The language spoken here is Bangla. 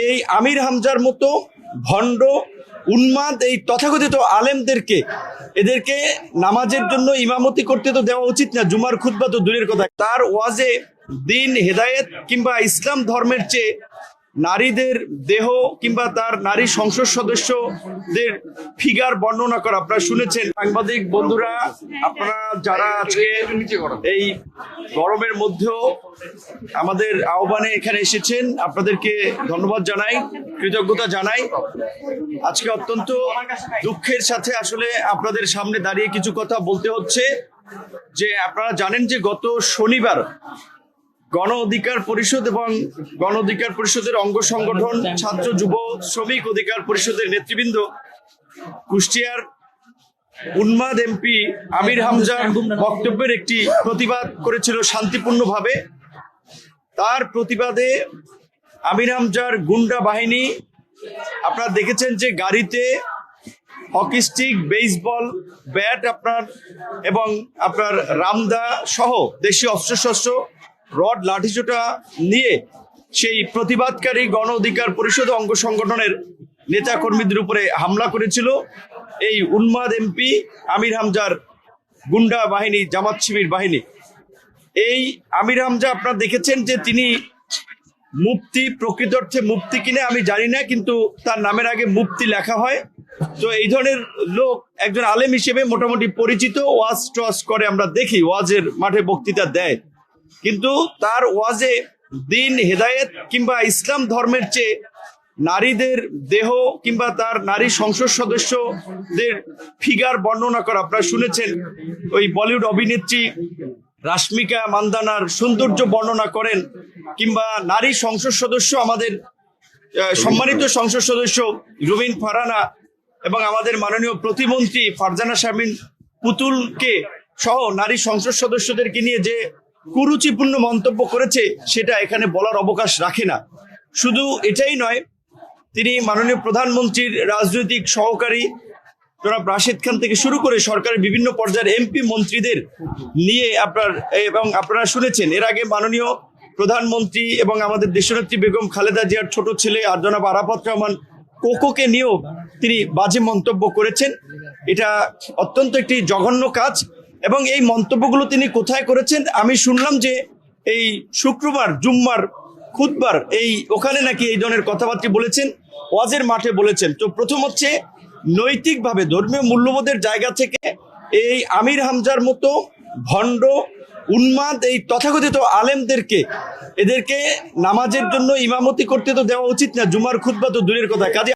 এই আমির হামজার মতো ভণ্ড উন্মাদ এই তথাকথিত আলেমদেরকে এদেরকে নামাজের জন্য ইমামতি করতে তো দেওয়া উচিত না, জুমার খুতবা তো দূরের কথা। তার ওয়াজে দিন, হেদায়েত কিংবা ইসলাম ধর্মের চেয়ে নারীদের দেহ কিংবা তার নারী সংসদ সদস্যদের ফিগার বর্ণনা করা আপনারা শুনেছেন। সাংবাদিক বন্ধুরা, আপনারা যারা আজকে এই গরমের মধ্যেও আমাদের আহ্বানে এখানে এসেছেন, আপনাদেরকে ধন্যবাদ জানাই, কৃতজ্ঞতা জানাই। আজকে অত্যন্ত দুঃখের সাথে আসলে আপনাদের সামনে দাঁড়িয়ে কিছু কথা বলতে হচ্ছে। যে আপনারা জানেন যে গত শনিবার গণ অধিকার পরিষদ এবং গণ অধিকার পরিষদের অঙ্গ সংগঠন ছাত্র যুব শ্রমিক অধিকার পরিষদের নেতৃবৃন্দ কুষ্টিয়ার উন্মাদ এমপি আমির হামজার বক্তব্যের একটি প্রতিবাদ করেছিল শান্তিপূর্ণভাবে। তার প্রতিবাদে আমির হামজার গুন্ডা বাহিনী, আপনারা দেখেছেন যে গাড়িতে হকি স্টিক, বেসবল ব্যাট এবং আপনার রামদা সহ দেশীয় অস্ত্রশস্ত্র, রড, লাঠিসোঁটা নিয়ে সেই প্রতিবাদকারী গণ অধিকার পরিষদ অঙ্গ সংগঠনের নেতা কর্মীদের উপরে হামলা করেছিল এই উন্মাদ এমপি আমির হামজার গুন্ডা বাহিনী, জামাত শিবির বাহিনী। এই আমির হামজা আপনারা দেখেছেন যে তিনি মুফতি, প্রকৃত অর্থে মুফতি কিনে আমি জানি না, কিন্তু তার নামের আগে মুফতি লেখা হয়। তো এই ধরনের লোক একজন আলেম হিসেবে মোটামুটি পরিচিত, ওয়াজ টোয়াজ করে, আমরা দেখি ওয়াজের মাঠে বক্তৃতা দেয়, কিন্তু তার ওয়াজে দিন, হেদায়েত কিংবা ইসলাম ধর্মের চেয়ে নারীদের দেহ কিংবা তার নারী সংসদ সদস্যদের ফিগার বর্ণনা করা আপনারা শুনেছেন। ওই বলিউড অভিনেত্রী রাশ্মিকা মান্দানার সৌন্দর্য বর্ণনা করেন, কিংবা নারী সংসদ সদস্য, আমাদের সম্মানিত সংসদ সদস্য রুবিন ফারহানা এবং আমাদের মাননীয় প্রতিমন্ত্রী ফারজানা শারমিন পুতুলকে সহ নারী সংসদ সদস্যদেরকে নিয়ে যে কুরুচিপূর্ণ মন্তব্য করেছে, সেটা এখানে বলার অবকাশ রাখে না। শুধু এটাই নয়, তিনি মাননীয় প্রধানমন্ত্রীর রাজনৈতিক সহকারী জনাব রাশেদ খান থেকে শুরু করে সরকারের বিভিন্ন পর্যায়ের এমপি মন্ত্রীদের নিয়ে আপনারা শুনেছেন এর আগে মাননীয় প্রধানমন্ত্রী এবং আমাদের দেশনেত্রী বেগম খালেদা জিয়ার ছোট ছেলে আর জনাব আরাফাত রহমান কোকোকে নিয়েও তিনি বাজে মন্তব্য করেছেন। এটা অত্যন্ত একটি জঘন্য কাজ। এবং এই মন্তব্যগুলো তিনি কোথায় করেছেন? আমি শুনলাম যে এই শুক্রবার জুম্মার খুতবার ওখানে নাকি এই ধরনের কথাবার্তা বলেছেন, ওয়াজের মাঠে বলেছেন। তো প্রথম হচ্ছে, নৈতিকভাবে ধর্মীয় মূল্যবোধের জায়গা থেকে এই আমির হামজার মতো ভণ্ড উন্মাদ এই তথাকথিত আলেমদেরকে এদেরকে নামাজের জন্য ইমামতি করতে তো দেওয়া উচিত না, জুমার খুতবা তো দূরের কথা। কাজে